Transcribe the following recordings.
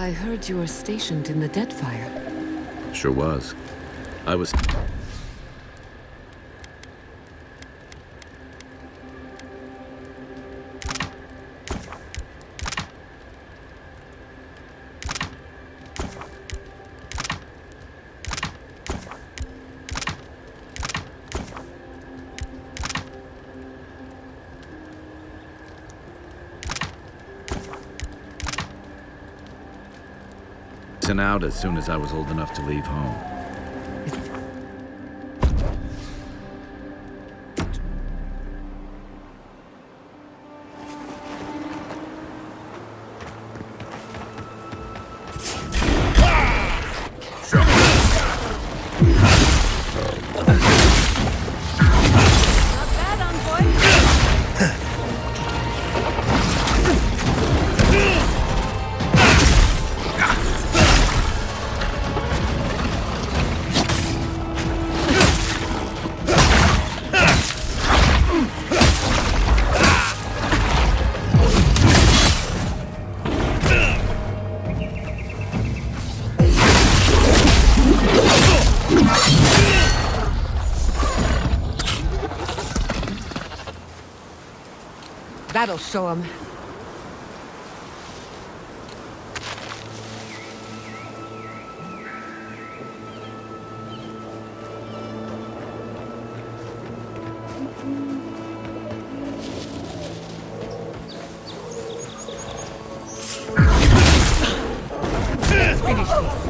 I heard you were stationed in the Deadfire. Sure was. I was... sent out as soon as I was old enough to leave home. That'll show him. Let's finish this.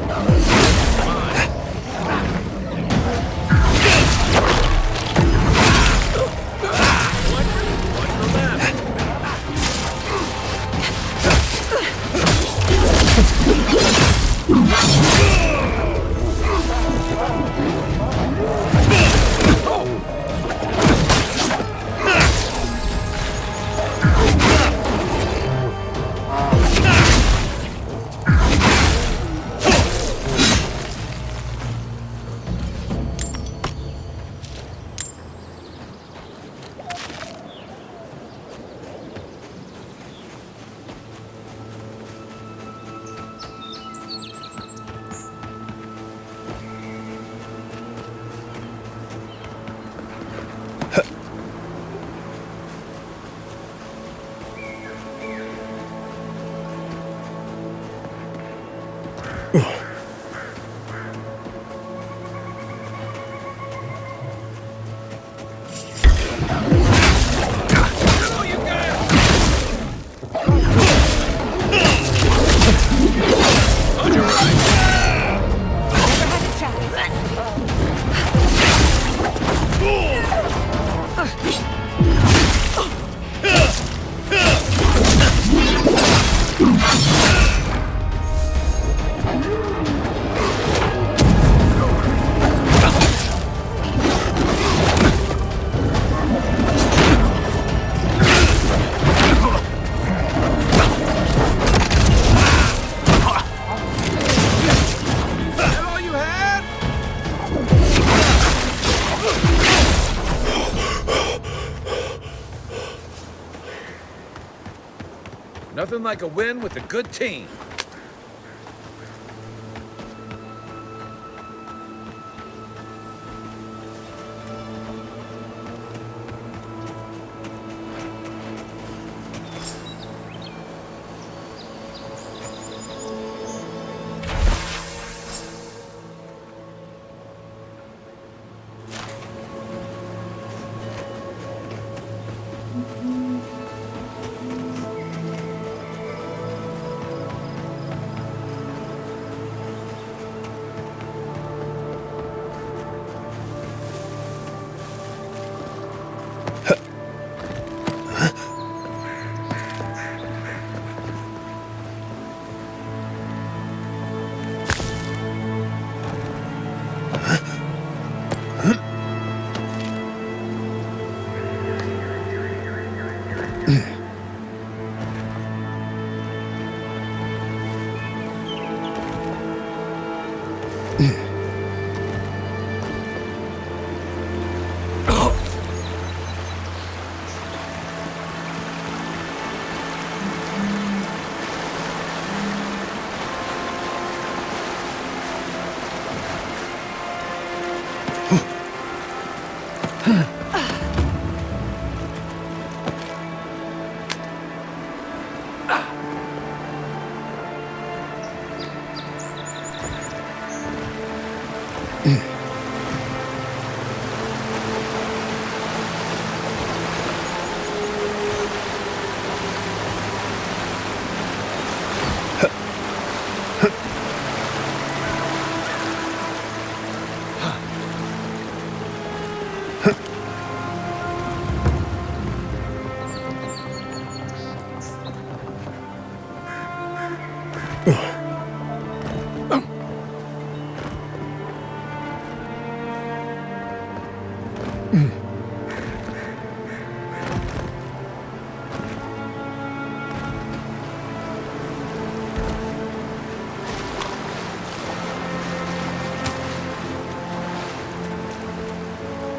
Nothing like a win with a good team.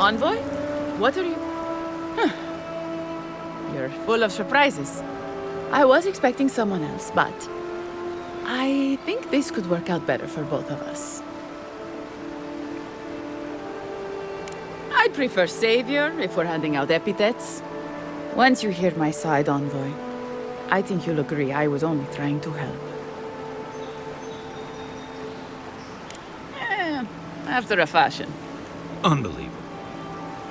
Envoy? What are you... Huh. You're full of surprises. I was expecting someone else, but... I think this could work out better for both of us. I'd prefer Savior if we're handing out epithets. Once you hear my side, Envoy, I think you'll agree I was only trying to help. After a fashion. Unbelievable.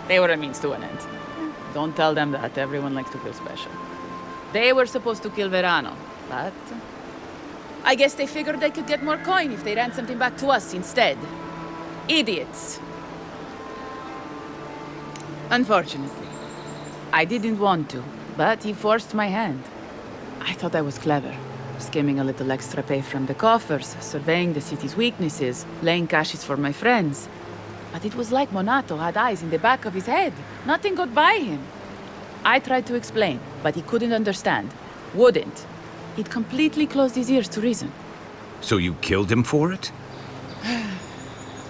They were a means to an end. Don't tell them that. Everyone likes to feel special. They were supposed to kill Verano, but... I guess they figured they could get more coin if they ransomed him back to us instead. Idiots. Unfortunately. I didn't want to, but he forced my hand. I thought I was clever. Skimming a little extra pay from the coffers, surveying the city's weaknesses, laying caches for my friends. But it was like Monato had eyes in the back of his head. Nothing got by him. I tried to explain, but he couldn't understand. Wouldn't. He'd completely closed his ears to reason. So you killed him for it?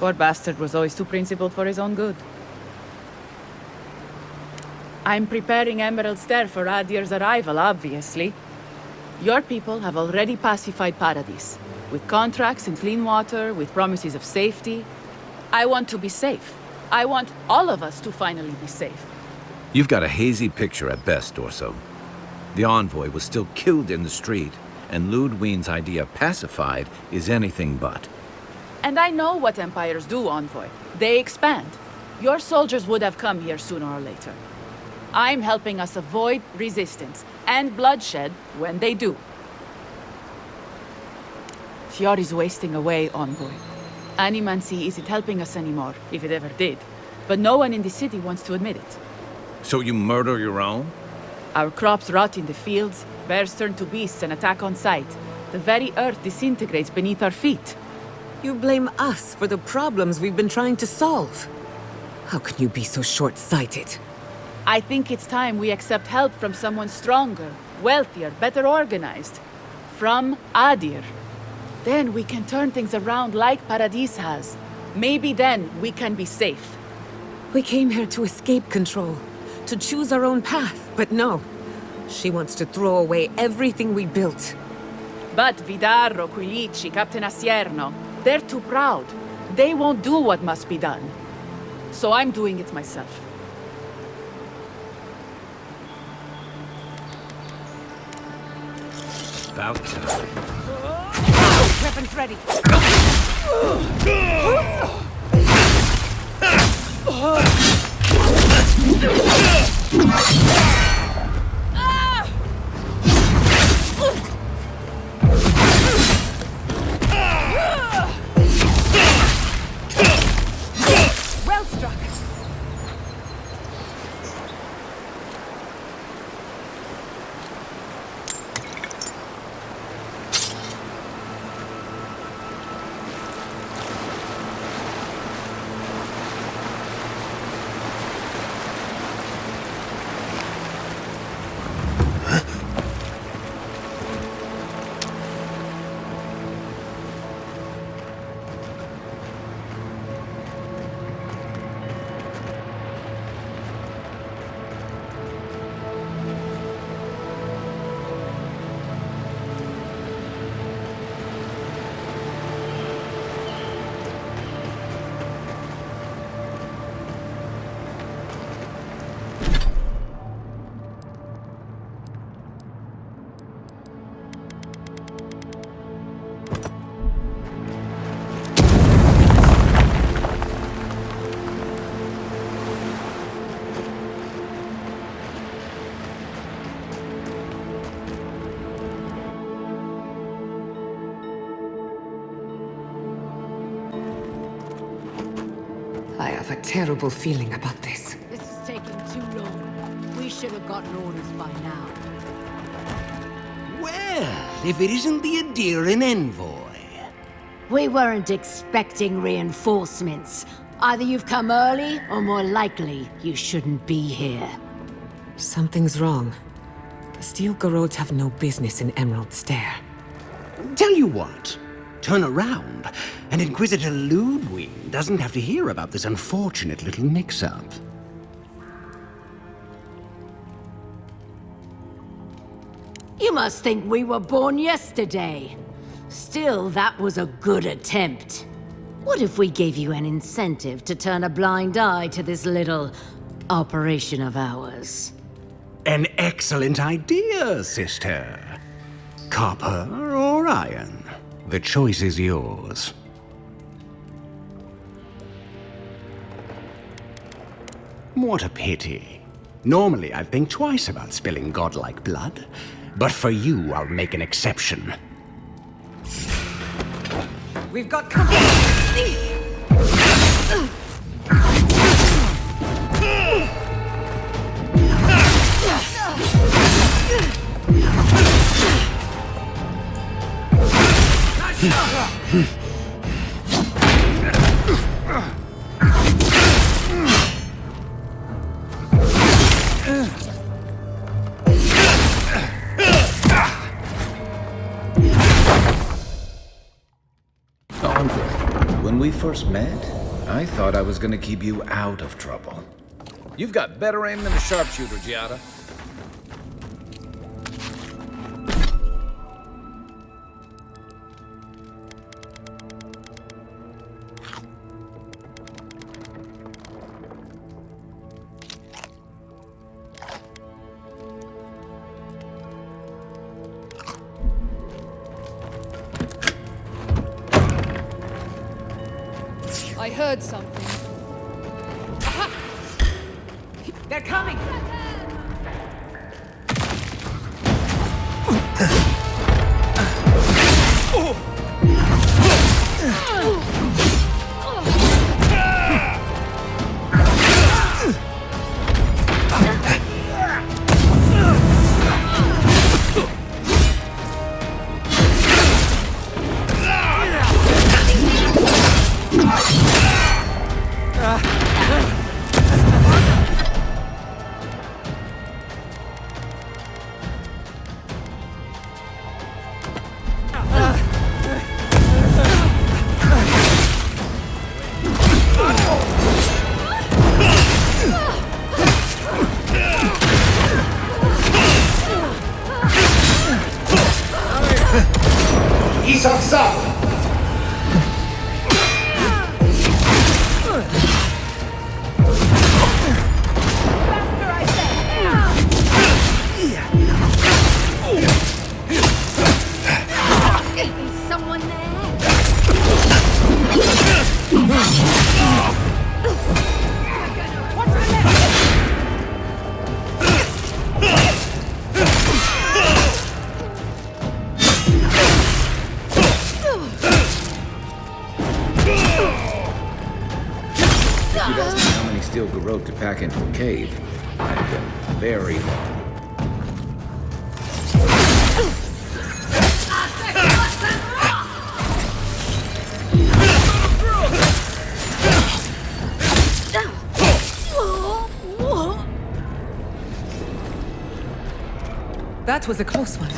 Poor bastard was always too principled for his own good. I'm preparing Emerald Stair for Adir's arrival, obviously. Your people have already pacified Paradise, with contracts and clean water, with promises of safety. I want to be safe. I want all of us to finally be safe. You've got a hazy picture at best, Dorso. The Envoy was still killed in the street, and Ludwine's idea of pacified is anything but. And I know what empires do, Envoy. They expand. Your soldiers would have come here sooner or later. I'm helping us avoid resistance and bloodshed when they do. Fiori's wasting away, Envoy. Animancy isn't helping us anymore, if it ever did. But no one in the city wants to admit it. So you murder your own? Our crops rot in the fields, bears turn to beasts and attack on sight. The very earth disintegrates beneath our feet. You blame us for the problems we've been trying to solve. How can you be so short-sighted? I think it's time we accept help from someone stronger, wealthier, better organized. From Adir. Then we can turn things around like Paradis has. Maybe then we can be safe. We came here to escape control, to choose our own path, but no. She wants to throw away everything we built. But Vidarro, Quilici, Captain Asierno, they're too proud. They won't do what must be done. So I'm doing it myself. About time. Weapons ready. Well struck. I have a terrible feeling about this. This is taking too long. We should have gotten orders by now. Well, if it isn't the Adiran envoy. We weren't expecting reinforcements. Either you've come early, or more likely, you shouldn't be here. Something's wrong. The Steel Garods have no business in Emerald Stair. Tell you what, turn around, and Inquisitor Ludwig doesn't have to hear about this unfortunate little mix-up. You must think we were born yesterday. Still, that was a good attempt. What if we gave you an incentive to turn a blind eye to this little operation of ours? An excellent idea, sister. Copper or iron? The choice is yours. What a pity. Normally, I'd think twice about spilling godlike blood, but for you, I'll make an exception. We've got company! When we first met, I thought I was gonna keep you out of trouble. You've got better aim than a sharpshooter, Giada. I heard something. They're coming! Road to pack into a cave might have been very long. That was a close one.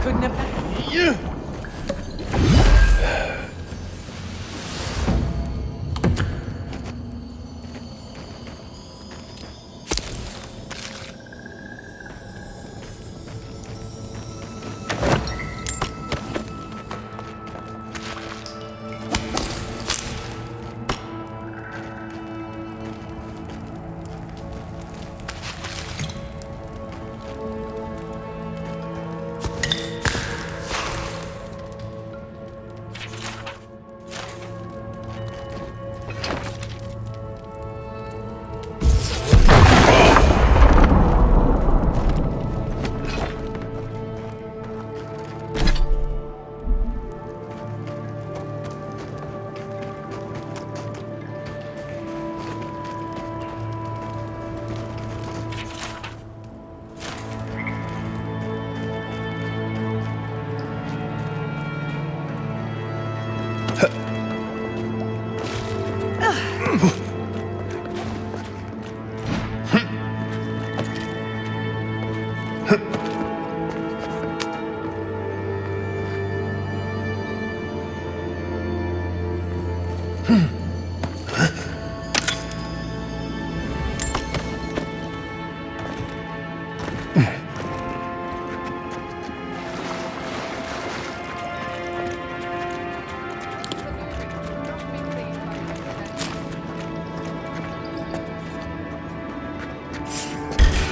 couldn't have...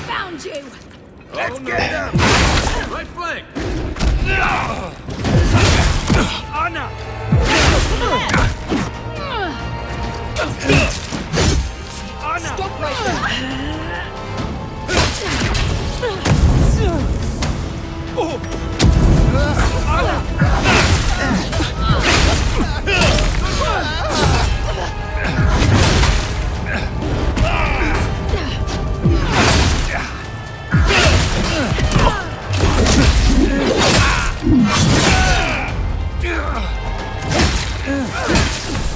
Found you! Let's get them! Right flank! Anna! Anna! Stop right there!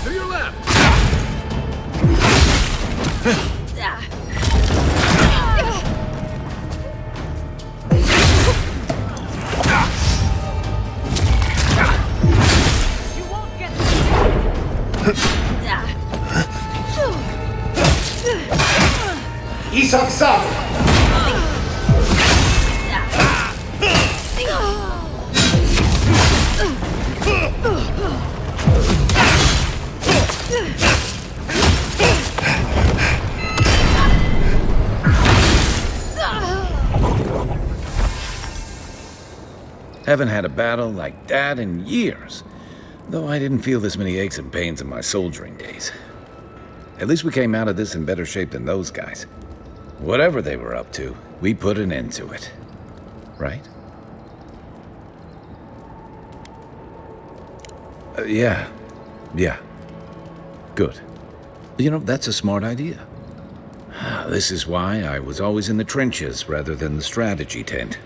To your left! Isak-san! Haven't had a battle like that in years. Though I didn't feel this many aches and pains in my soldiering days. At least we came out of this in better shape than those guys. Whatever they were up to, we put an end to it. Right? Yeah. Good. You know, that's a smart idea. This is why I was always in the trenches rather than the strategy tent.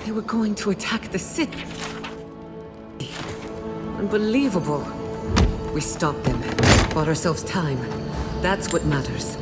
They were going to attack the city. Unbelievable. We stopped them. Bought ourselves time. That's what matters.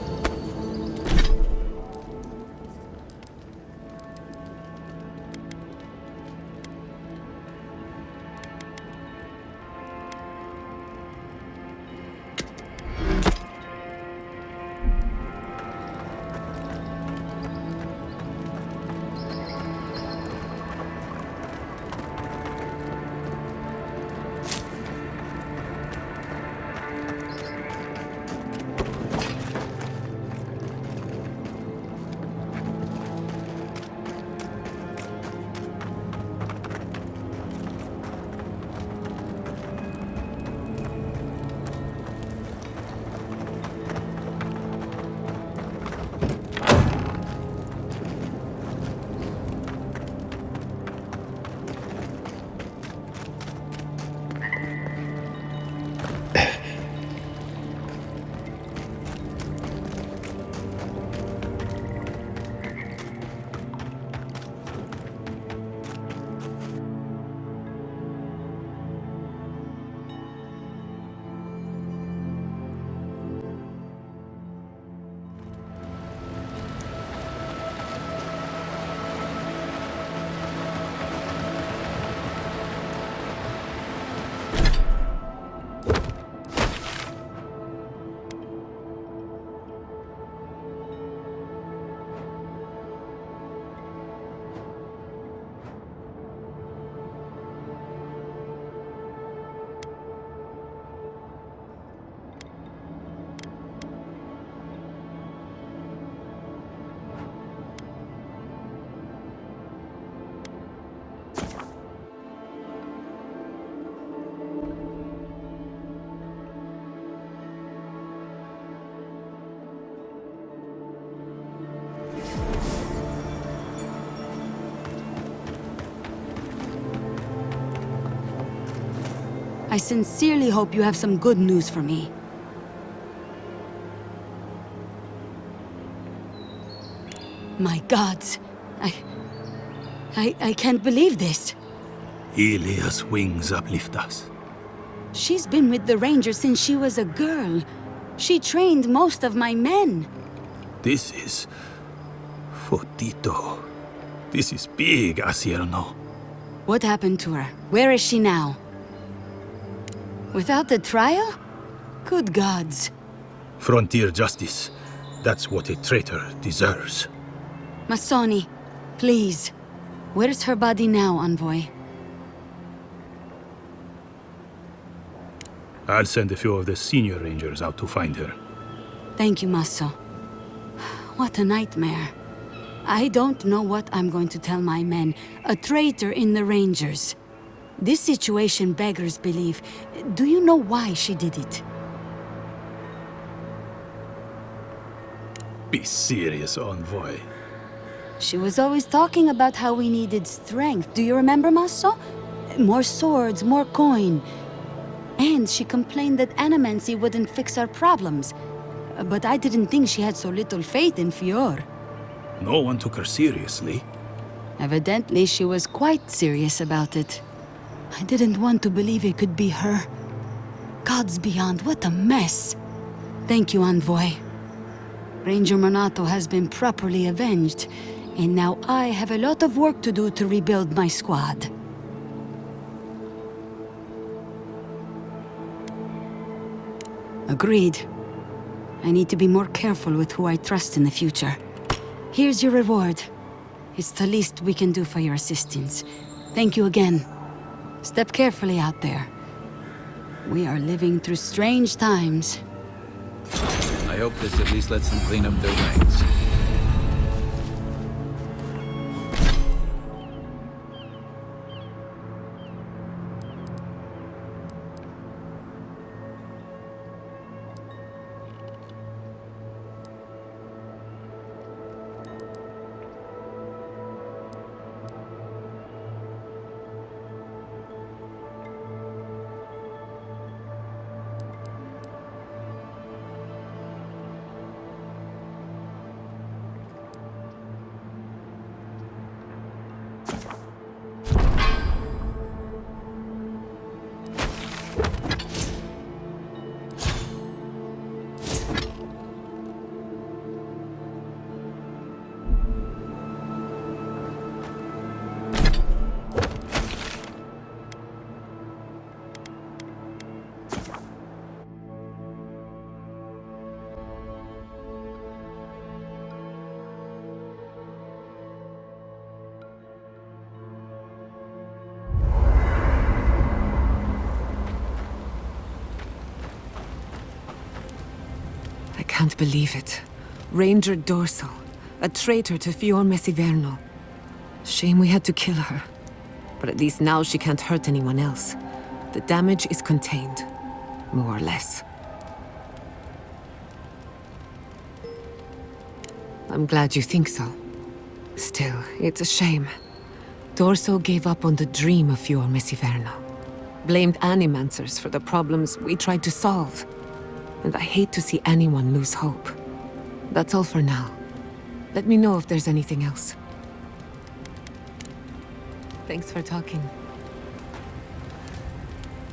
sincerely hope you have some good news for me. My gods, I can't believe this. Ilia's wings uplift us. She's been with the Rangers since she was a girl. She trained most of my men. This is... Fotito. This is big, Asierno. What happened to her? Where is she now? Without the trial? Good gods. Frontier justice. That's what a traitor deserves. Masoni, please. Where's her body now, Envoy? I'll send a few of the senior rangers out to find her. Thank you, Masso. What a nightmare. I don't know what I'm going to tell my men. A traitor in the Rangers. This situation beggars belief. Do you know why she did it? Be serious, Envoy. She was always talking about how we needed strength. Do you remember, Masso? More swords, more coin. And she complained that animancy wouldn't fix our problems. But I didn't think she had so little faith in Fior. No one took her seriously. Evidently, she was quite serious about it. I didn't want to believe it could be her. Gods beyond, what a mess. Thank you, Envoy. Ranger Monato has been properly avenged, and now I have a lot of work to do to rebuild my squad. Agreed. I need to be more careful with who I trust in the future. Here's your reward. It's the least we can do for your assistance. Thank you again. Step carefully out there. We are living through strange times. I hope this at least lets them clean up their ranks. I can't believe it. Ranger Dorsal, a traitor to Fior Mesiverno. Shame we had to kill her. But at least now she can't hurt anyone else. The damage is contained, more or less. I'm glad you think so. Still, it's a shame. Dorso gave up on the dream of Fior Mesiverno. Blamed animancers for the problems we tried to solve. And I hate to see anyone lose hope. That's all for now. Let me know if there's anything else. Thanks for talking.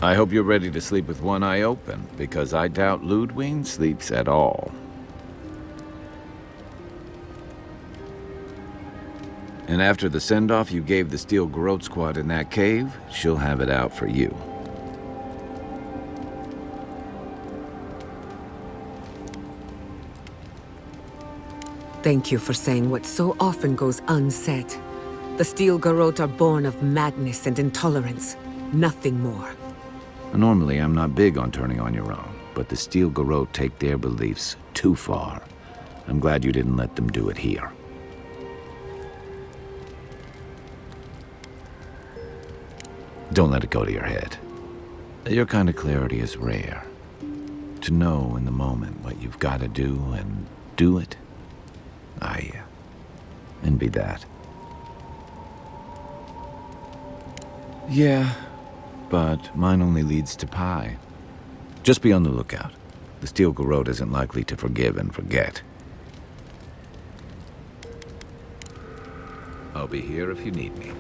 I hope you're ready to sleep with one eye open, because I doubt Ludwig sleeps at all. And after the send-off you gave the Steel Garrote squad in that cave, she'll have it out for you. Thank you for saying what so often goes unsaid. The Steel Garrote are born of madness and intolerance. Nothing more. Normally, I'm not big on turning on your own, but the Steel Garrote take their beliefs too far. I'm glad you didn't let them do it here. Don't let it go to your head. Your kind of clarity is rare. To know in the moment what you've got to do and do it, I envy that. Yeah, but mine only leads to pie. Just be on the lookout. The steel garrote isn't likely to forgive and forget. I'll be here if you need me.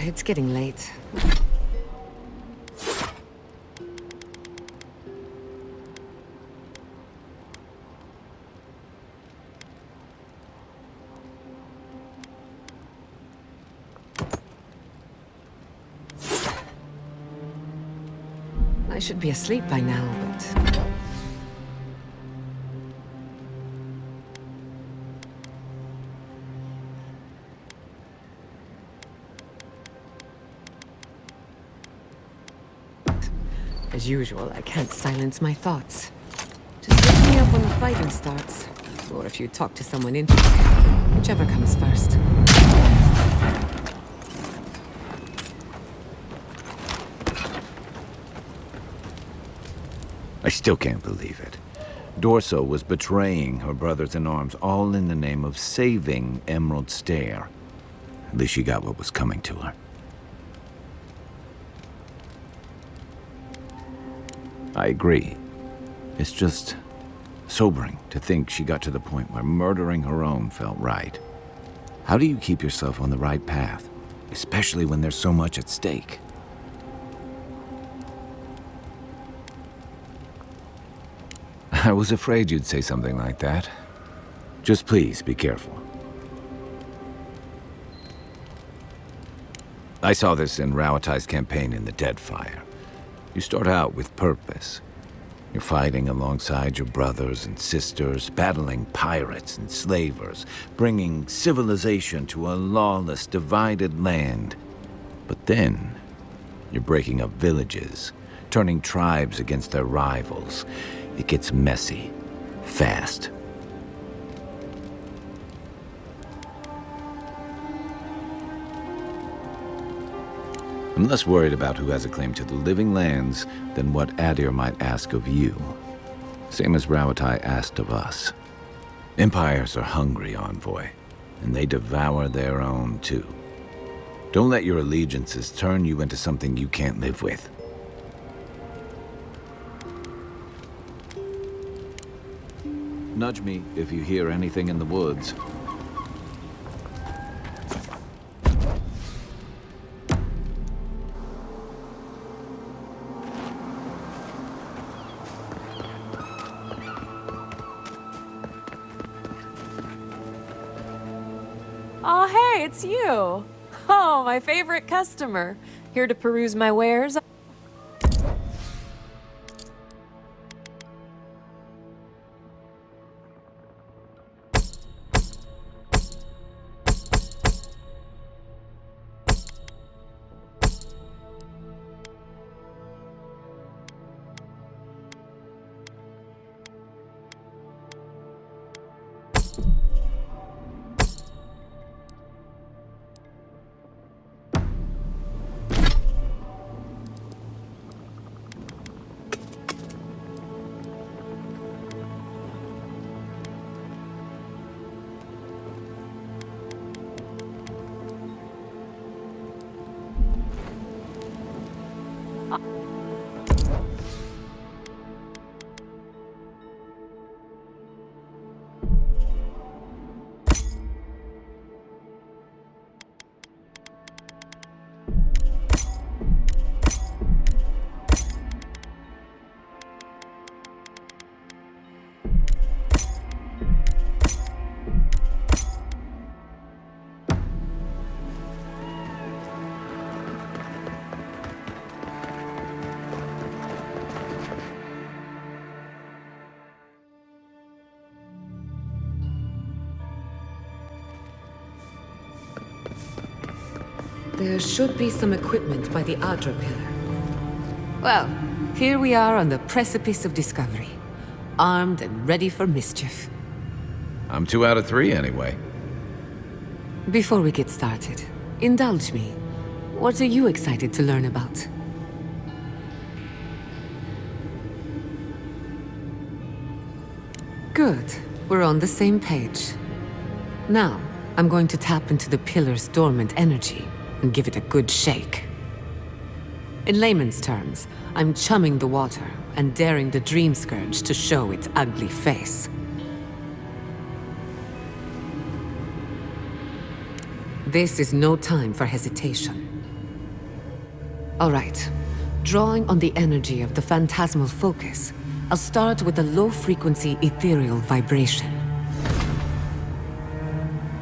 It's getting late. I should be asleep by now, but... As usual, I can't silence my thoughts. Just wake me up when the fighting starts. Or if you talk to someone interesting. Whichever comes first. I still can't believe it. Dorso was betraying her brothers-in-arms, all in the name of saving Emerald Stair. At least she got what was coming to her. I agree. It's just sobering to think she got to the point where murdering her own felt right. How do you keep yourself on the right path, especially when there's so much at stake? I was afraid you'd say something like that. Just please be careful. I saw this in Rauatai's campaign in the Deadfire. You start out with purpose. You're fighting alongside your brothers and sisters, battling pirates and slavers, bringing civilization to a lawless, divided land. But then, you're breaking up villages, turning tribes against their rivals. It gets messy, fast. I'm less worried about who has a claim to the living lands than what Adir might ask of you. Same as Rauatai asked of us. Empires are hungry, Envoy, and they devour their own too. Don't let your allegiances turn you into something you can't live with. Nudge me if you hear anything in the woods. Oh, hey, it's you. Oh, my favorite customer. Here to peruse my wares. There should be some equipment by the Adra pillar. Well, here we are on the precipice of discovery. Armed and ready for mischief. I'm 2 out of 3 anyway. Before we get started, indulge me. What are you excited to learn about? Good. We're on the same page. Now, I'm going to tap into the pillar's dormant energy and give it a good shake. In layman's terms, I'm chumming the water and daring the Dream Scourge to show its ugly face. This is no time for hesitation. All right. Drawing on the energy of the phantasmal focus, I'll start with a low-frequency ethereal vibration.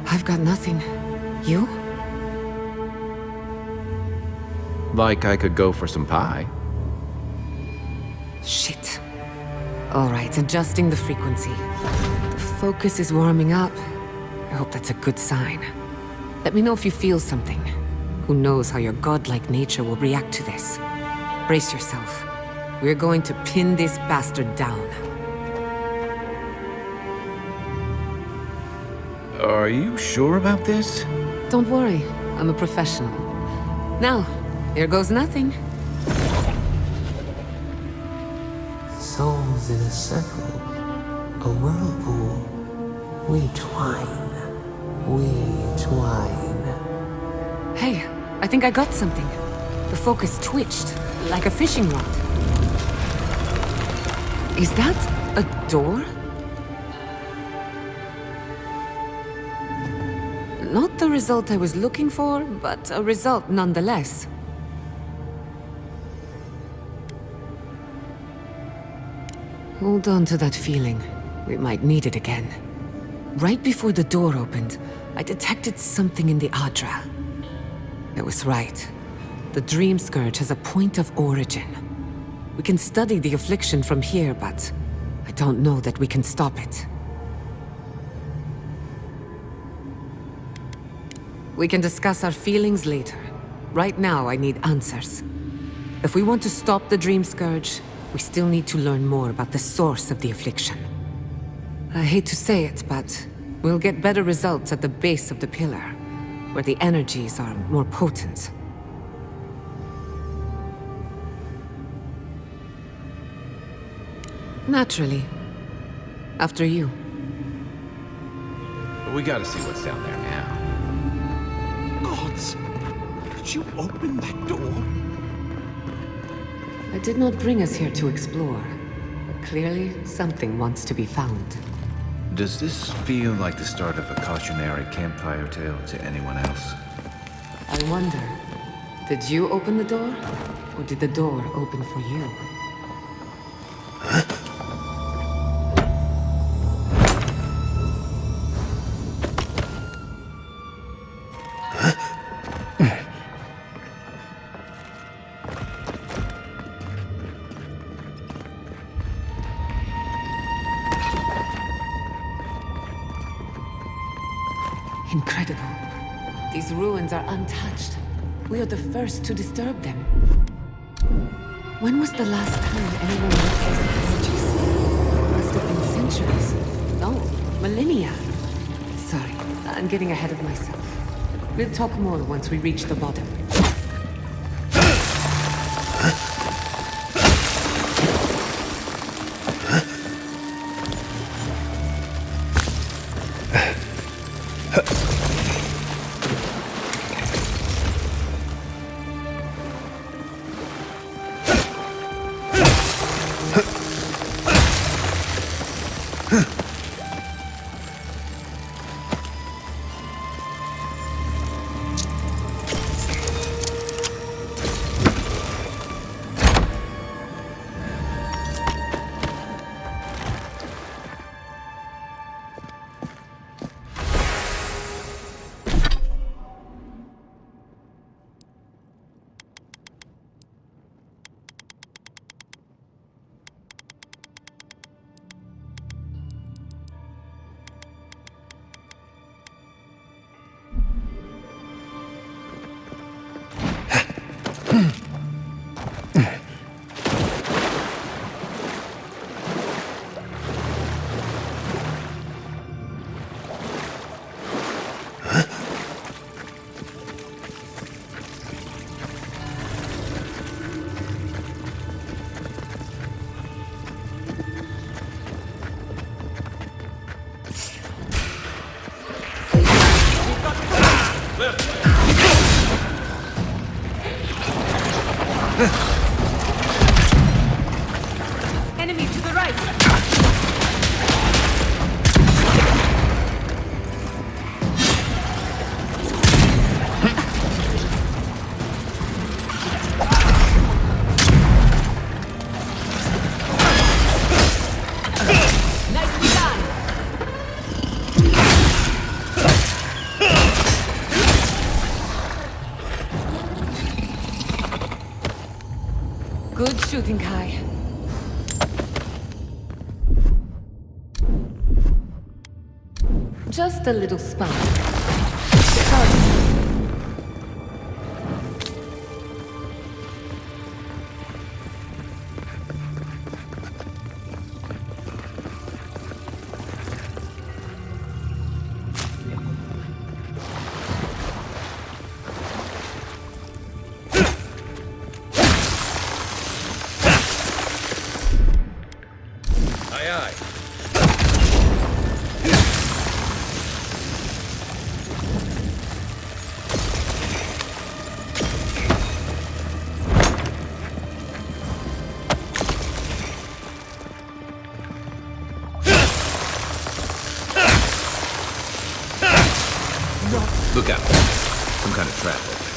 I've got nothing. You? Like I could go for some pie. Shit. All right, adjusting the frequency. The focus is warming up. I hope that's a good sign. Let me know if you feel something. Who knows how your godlike nature will react to this. Brace yourself. We're going to pin this bastard down. Are you sure about this? Don't worry, I'm a professional. Now, here goes nothing. Souls in a circle, a whirlpool. We twine. Hey, I think I got something. The focus twitched, like a fishing rod. Is that a door? Not the result I was looking for, but a result nonetheless. Hold on to that feeling. We might need it again. Right before the door opened, I detected something in the Adra. I was right. The Dream Scourge has a point of origin. We can study the affliction from here, but I don't know that we can stop it. We can discuss our feelings later. Right now, I need answers. If we want to stop the Dream Scourge, we still need to learn more about the source of the affliction. I hate to say it, but we'll get better results at the base of the pillar, where the energies are more potent. Naturally. After you. We gotta see what's down there now. Gods! Did you open that door? I did not bring us here to explore, but clearly something wants to be found. Does this feel like the start of a cautionary campfire tale to anyone else? I wonder, did you open the door? Or did the door open for you? Incredible. These ruins are untouched. We are the first to disturb them. When was the last time anyone left these passages? Must have been centuries. No, millennia. Sorry, I'm getting ahead of myself. We'll talk more once we reach the bottom. Good shooting, Kai. Just a little spark. Aye, aye. Look out. Some kind of trap over there.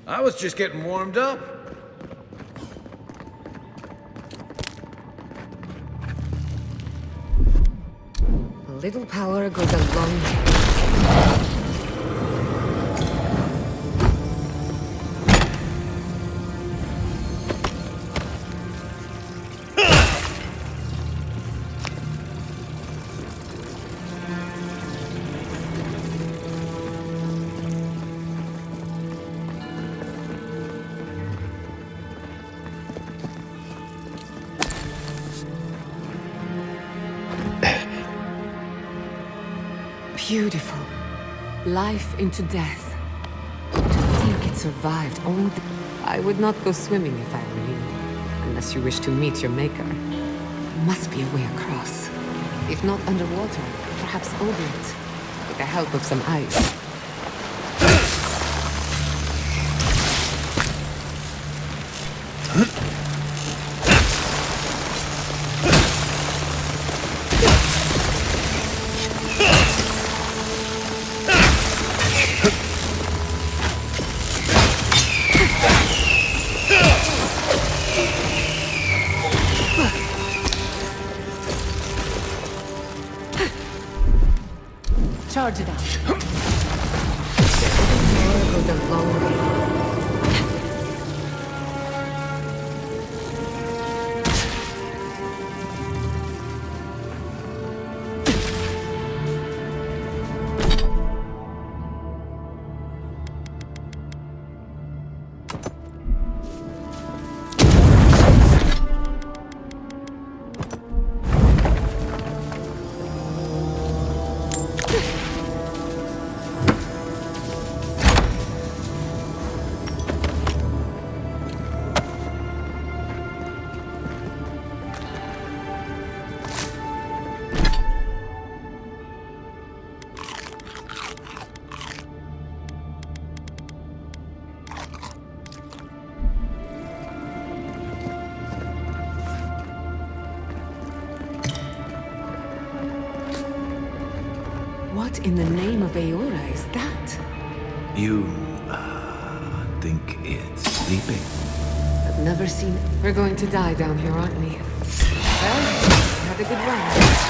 I was just getting warmed up. A little power goes a long way. Beautiful. Life into death. To think it survived only the... I would not go swimming if I were you. Unless you wish to meet your maker. There must be a way across. If not underwater, perhaps over it. With the help of some ice. Charge it out. More goes a long way. What in the name of Aora is that? You, think it's sleeping? I've never seen it. We're going to die down here, aren't we? Well, have a good run.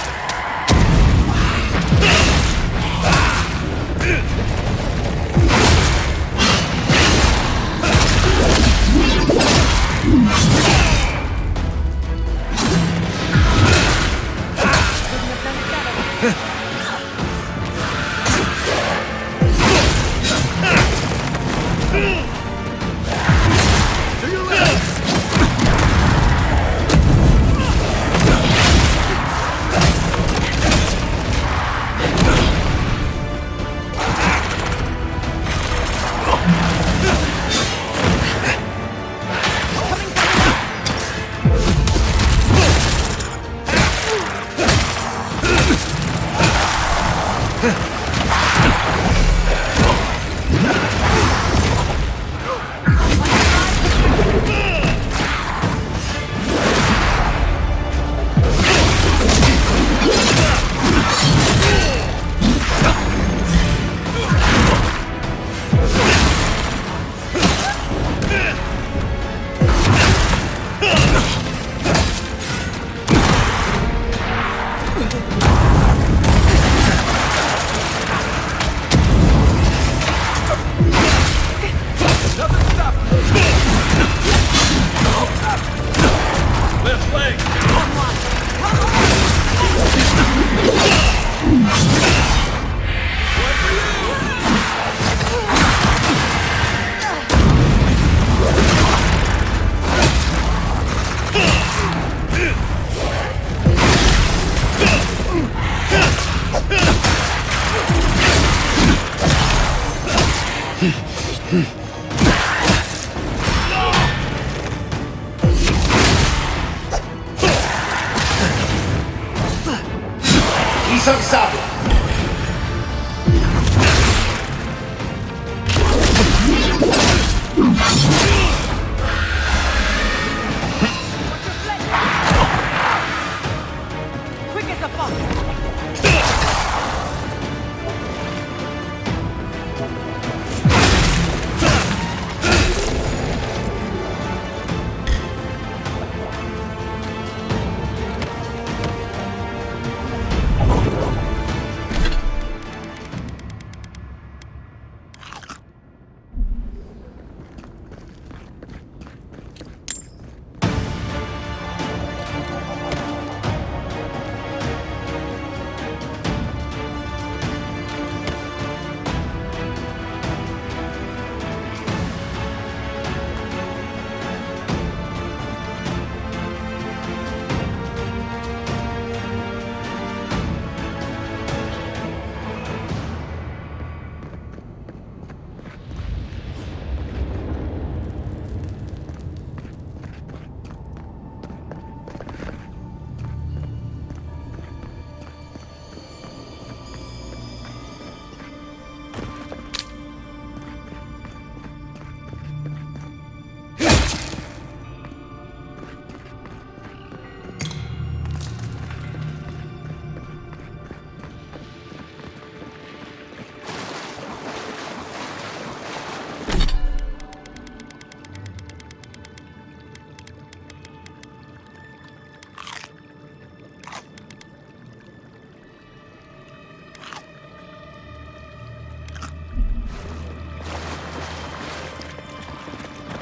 Quick as a fox!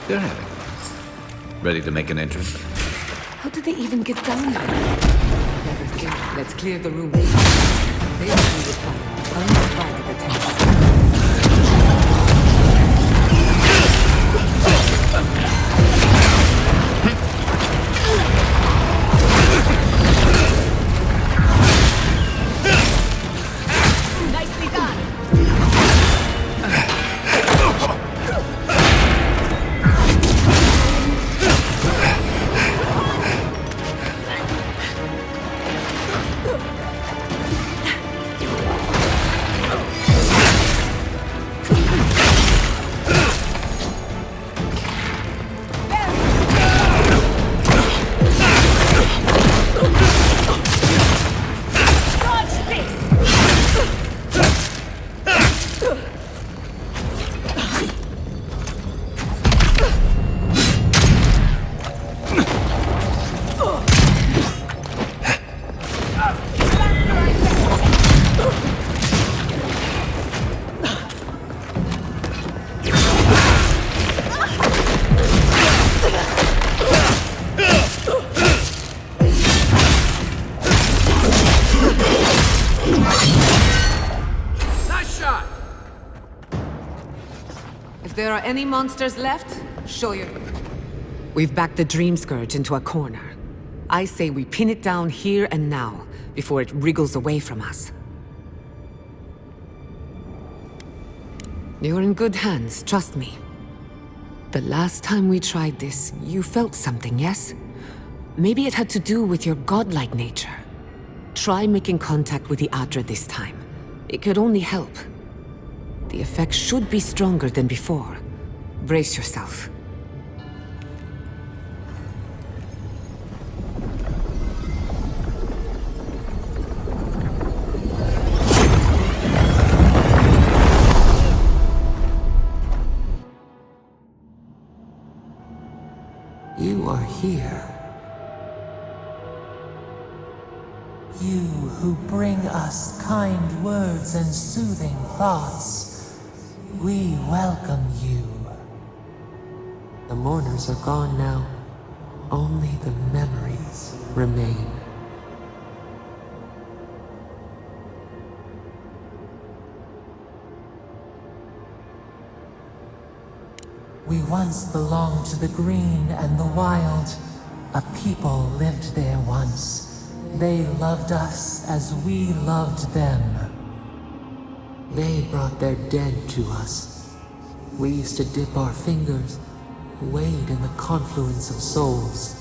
They're having it. Ready to make an entrance? How did they even get down there? Never fear. Let's clear the room. They see the fire. Undivided attention. If there are any monsters left, show your... We've backed the Dream Scourge into a corner. I say we pin it down here and now, before it wriggles away from us. You're in good hands, trust me. The last time we tried this, you felt something, yes? Maybe it had to do with your godlike nature. Try making contact with the Adra this time. It could only help. The effect should be stronger than before. Brace yourself. You are here. You who bring us kind words and soothing thoughts. We welcome you. The mourners are gone now. Only the memories remain. We once belonged to the green and the wild. A people lived there once. They loved us as we loved them. They brought their dead to us. We used to dip our fingers, wade in the confluence of souls.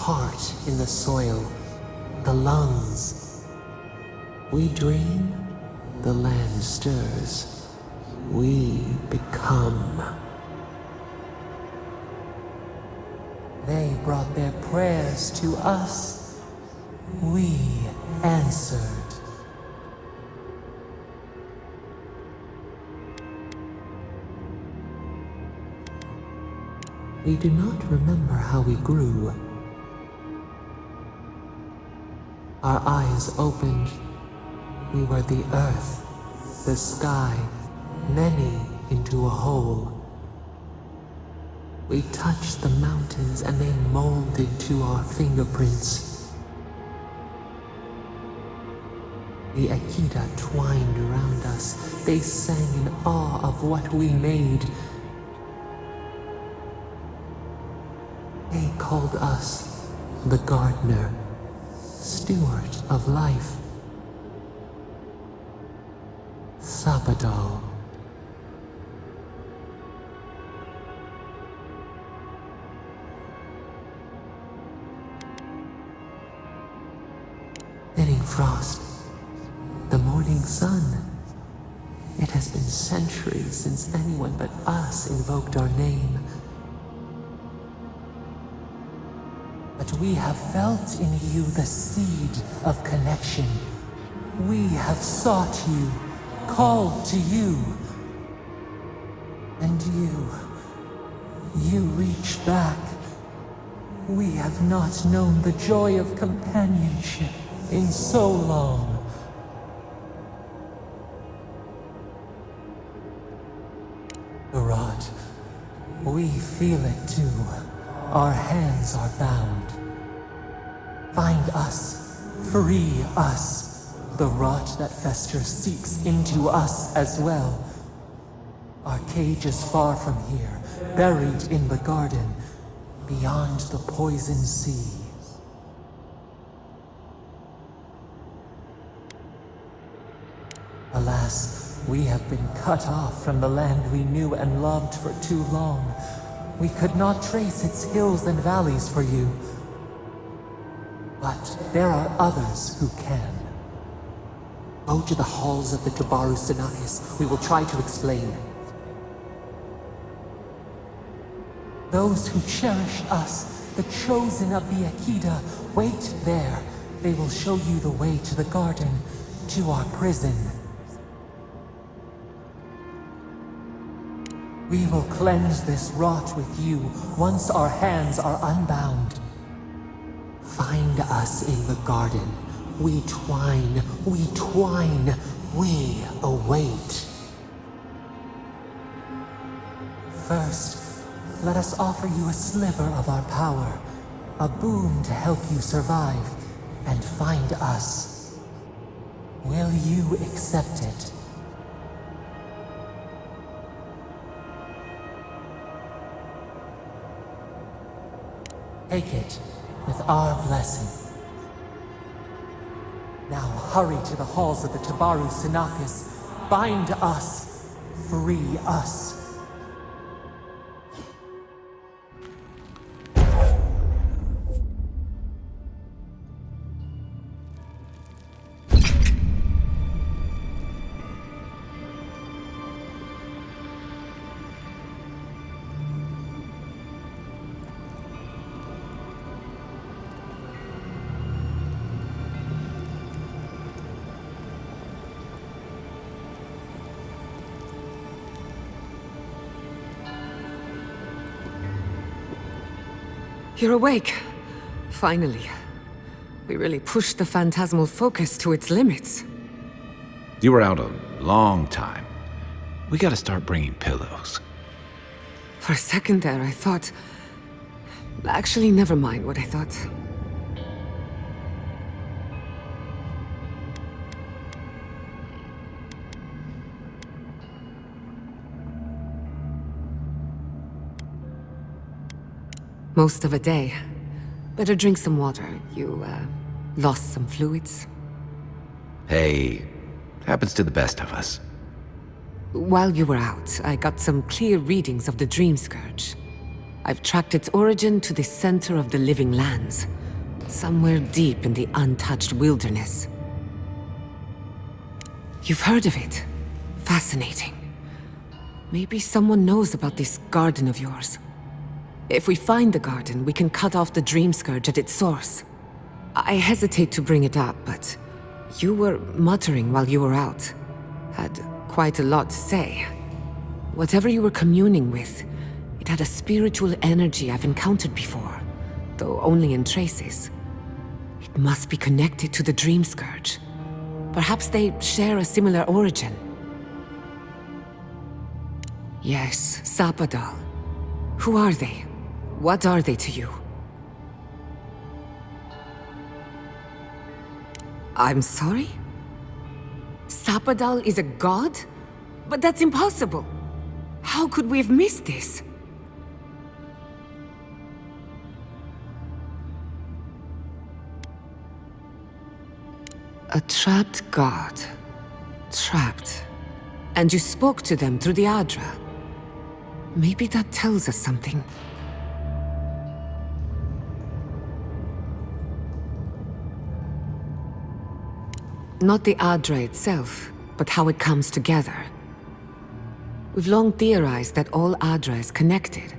heart in the soil, the lungs. We dream, the land stirs. We become. They brought their prayers to us. We answered. We do not remember how we grew. Our eyes opened. We were the earth, the sky, many into a whole. We touched the mountains and they molded to our fingerprints. The Akita twined around us. They sang in awe of what we made. They called us the gardener, steward of life. Sabadal. Thinning frost. The morning sun. It has been centuries since anyone but us invoked our name. But we have felt in you the seed of connection. We have sought you, called to you. And you reached back. We have not known the joy of companionship in so long. The rot, we feel it too. Our hands are bound. Find us, free us. The rot that festers seeks into us as well. Our cage is far from here, buried in the garden, beyond the poison sea. Alas, we have been cut off from the land we knew and loved for too long. We could not trace its hills and valleys for you. But there are others who can. Go to the halls of the Tabaru Sinakis. We will try to explain. Those who cherish us, the chosen of the Akita, wait there. They will show you the way to the garden, to our prison. We will cleanse this rot with you once our hands are unbound. Find us in the garden. We twine, we await. First, let us offer you a sliver of our power, a boon to help you survive and find us. Will you accept it? Take it with our blessing. Now hurry to the halls of the Tabaru Sinakis. Bind us. Free us. You're awake. Finally. We really pushed the phantasmal focus to its limits. You were out a long time. We gotta start bringing pillows. For a second there, I thought... Actually, never mind what I thought. Most of a day. Better drink some water. You, lost some fluids? Hey, happens to the best of us. While you were out, I got some clear readings of the Dream Scourge. I've tracked its origin to the center of the living lands, somewhere deep in the untouched wilderness. You've heard of it? Fascinating. Maybe someone knows about this garden of yours. If we find the garden, we can cut off the dream scourge at its source. I hesitate to bring it up, but you were muttering while you were out. Had quite a lot to say. Whatever you were communing with, it had a spiritual energy I've encountered before, though only in traces. It must be connected to the dream scourge. Perhaps they share a similar origin. Yes, Sapadal. Who are they? What are they to you? I'm sorry? Sapadal is a god? But that's impossible! How could we have missed this? A trapped god. Trapped. And you spoke to them through the Adra. Maybe that tells us something. Not the Adra itself, but how it comes together. We've long theorized that all Adra is connected,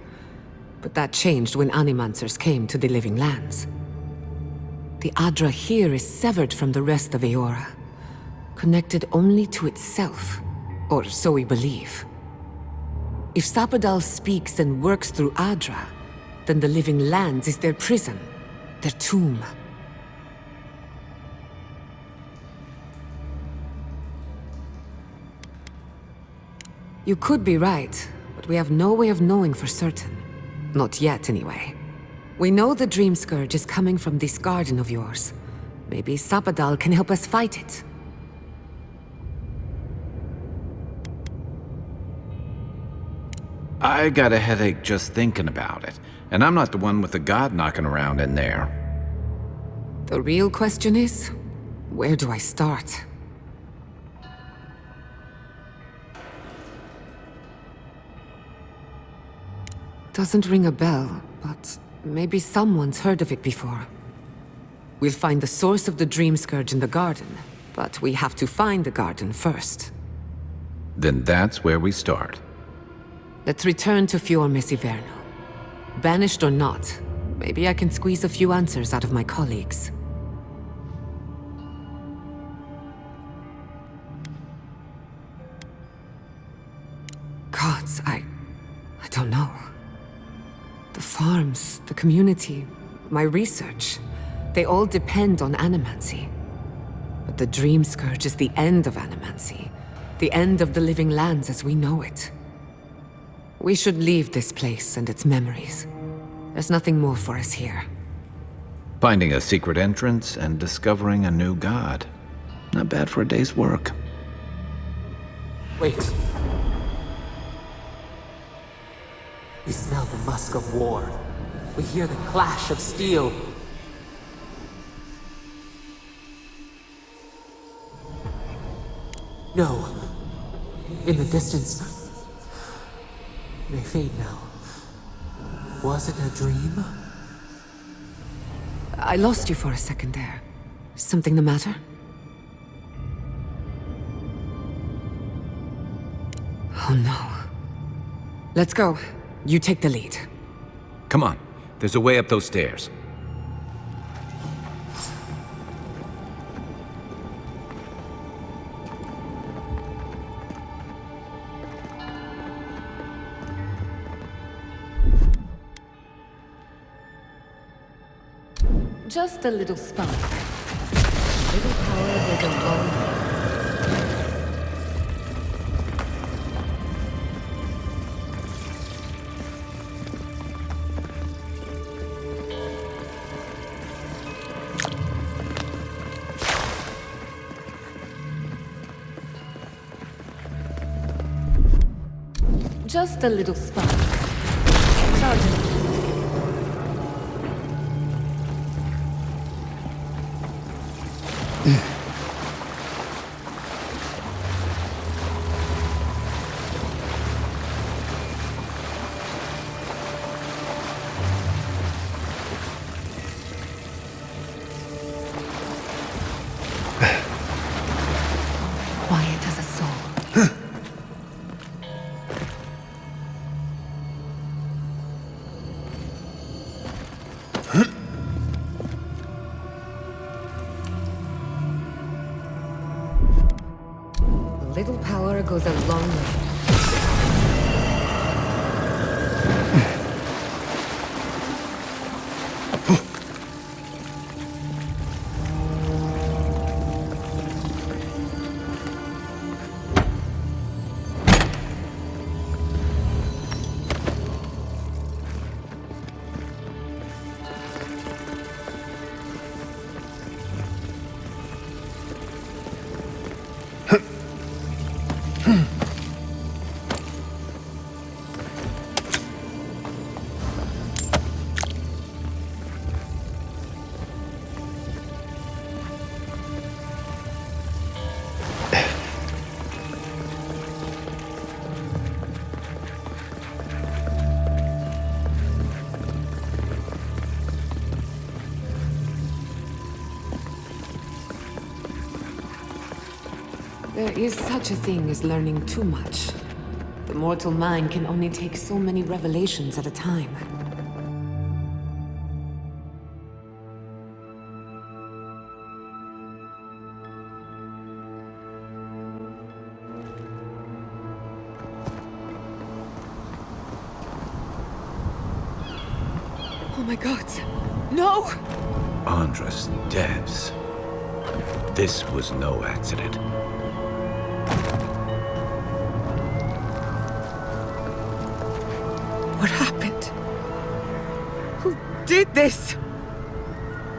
but that changed when Animancers came to the Living Lands. The Adra here is severed from the rest of Eora, connected only to itself, or so we believe. If Sapadal speaks and works through Adra, then the Living Lands is their prison, their tomb. You could be right, but we have no way of knowing for certain. Not yet, anyway. We know the Dream Scourge is coming from this garden of yours. Maybe Sapadal can help us fight it. I got a headache just thinking about it, and I'm not the one with the god knocking around in there. The real question is, where do I start? Doesn't ring a bell, but maybe someone's heard of it before. We'll find the source of the Dream Scourge in the garden, but we have to find the garden first. Then that's where we start. Let's return to Fior Mesiverno. Banished or not, maybe I can squeeze a few answers out of my colleagues. Gods, I don't know. The farms, the community, my research, they all depend on animancy. But the Dream Scourge is the end of animancy, the end of the Living Lands as we know it. We should leave this place and its memories. There's nothing more for us here. Finding a secret entrance and discovering a new god. Not bad for a day's work. Wait. We smell the musk of war. We hear the clash of steel. No. In the distance. They fade now. Was it a dream? I lost you for a second there. Something the matter? Oh no. Let's go. You take the lead. Come on, there's a way up those stairs. Just a little spark. Little power goes a long way. Just a little spark. Sergeant. little power goes a long way. There is such a thing as learning too much. The mortal mind can only take so many revelations at a time. Oh my god. No! Andres Devs. This was no accident. What happened? Who did this?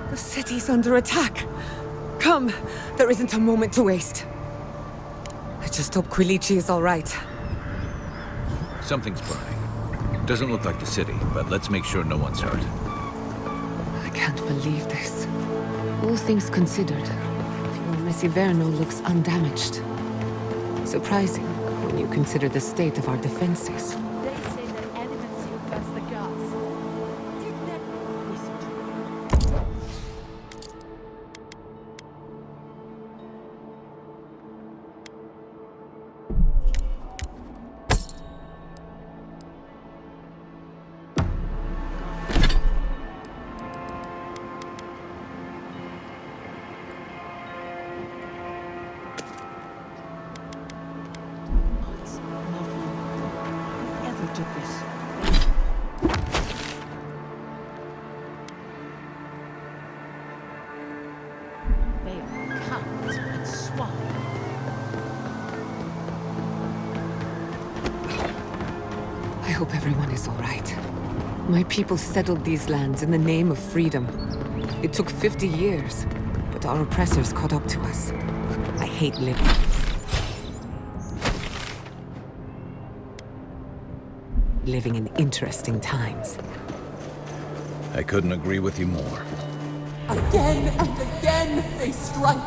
The city's under attack. Come, there isn't a moment to waste. I just hope Quilichi is all right. Something's burning. Doesn't look like the city, but let's make sure no one's hurt. I can't believe this. All things considered, Fior Messiverno looks undamaged. Surprising when you consider the state of our defenses. I hope everyone is all right. My people settled these lands in the name of freedom. It took 50 years, but our oppressors caught up to us. I hate living. Living in interesting times. I couldn't agree with you more. Again and again they strike.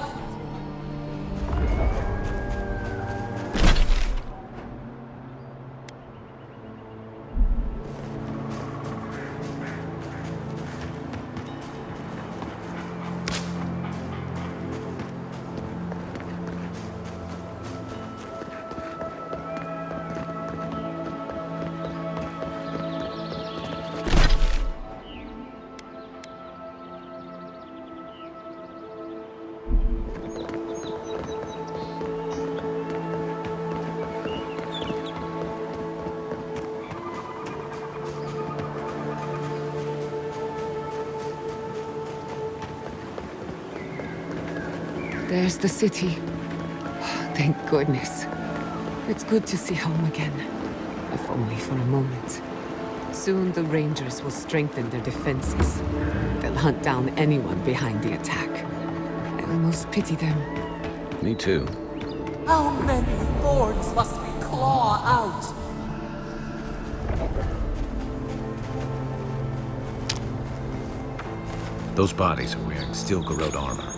There's the city. Thank goodness. It's good to see home again, if only for a moment. Soon the Rangers will strengthen their defenses. They'll hunt down anyone behind the attack. I almost pity them. Me too. How many thorns must we claw out? Those bodies are wearing steel-corrode armor.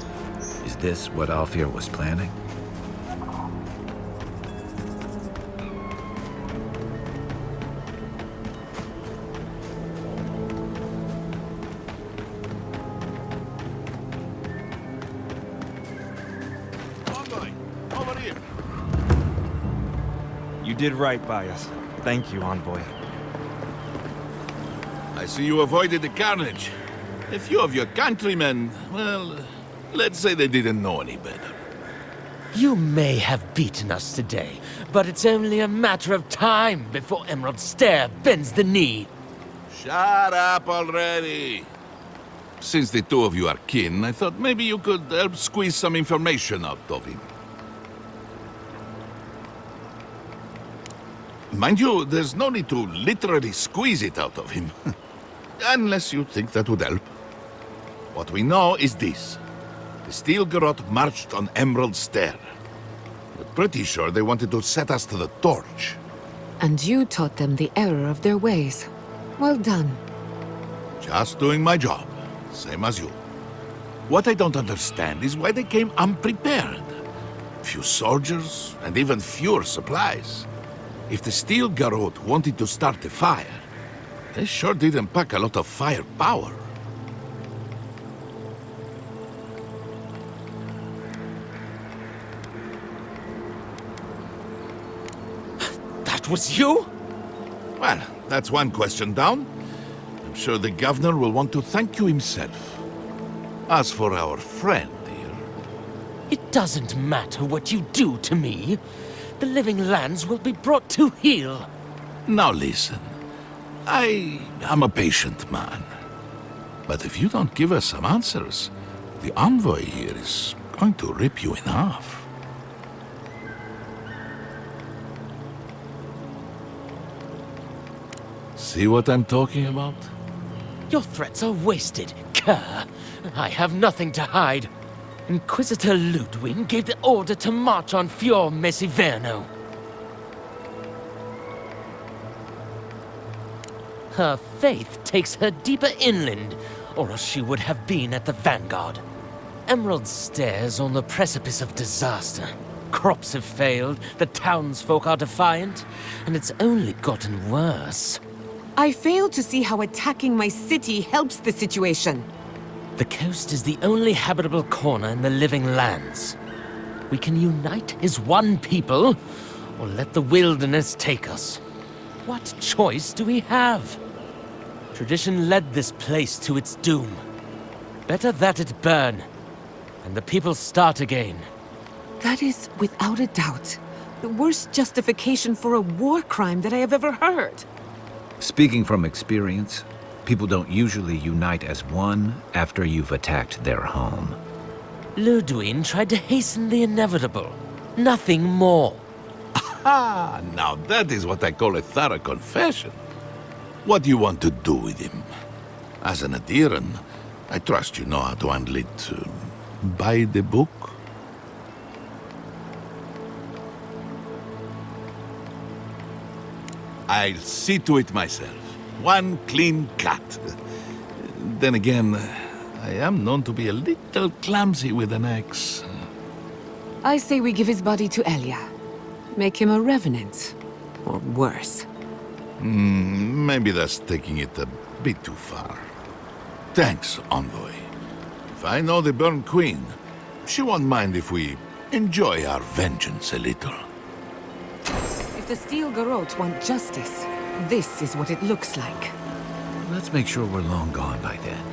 Is this what Alfir was planning? Over here. You did right by us. Thank you, Envoy. I see you avoided the carnage. A few of your countrymen, well, let's say they didn't know any better. You may have beaten us today, but it's only a matter of time before Emerald Stair bends the knee. Shut up already! Since the two of you are kin, I thought maybe you could help squeeze some information out of him. Mind you, there's no need to literally squeeze it out of him. Unless you think that would help. What we know is this. The Steel Garrote marched on Emerald Stair. We're pretty sure they wanted to set us to the torch. And you taught them the error of their ways. Well done. Just doing my job, same as you. What I don't understand is why they came unprepared. Few soldiers, and even fewer supplies. If the Steel Garrote wanted to start a fire, they sure didn't pack a lot of firepower. That was you? Well, that's one question down. I'm sure the governor will want to thank you himself. As for our friend here... It doesn't matter what you do to me. The living lands will be brought to heel. Now listen. I am a patient man. But if you don't give us some answers, the envoy here is going to rip you in half. See what I'm talking about? Your threats are wasted, cur. I have nothing to hide. Inquisitor Ludwig gave the order to march on Fior Mesiverno. Her faith takes her deeper inland, or else she would have been at the vanguard. Emerald Stair's on the precipice of disaster. Crops have failed, the townsfolk are defiant, and it's only gotten worse. I fail to see how attacking my city helps the situation. The coast is the only habitable corner in the living lands. We can unite as one people, or let the wilderness take us. What choice do we have? Tradition led this place to its doom. Better that it burn, and the people start again. That is, without a doubt, the worst justification for a war crime that I have ever heard. Speaking from experience, people don't usually unite as one after you've attacked their home. Ludwig tried to hasten the inevitable. Nothing more. Ah, now that is what I call a thorough confession. What do you want to do with him? As an adherent, I trust you know how to handle it by the book. I'll see to it myself. One clean cut. Then again, I am known to be a little clumsy with an axe. I say we give his body to Elia. Make him a revenant. Or worse. Maybe that's taking it a bit too far. Thanks, Envoy. If I know the Burn Queen, she won't mind if we enjoy our vengeance a little. If the Steel Garrote want justice, this is what it looks like. Let's make sure we're long gone by then.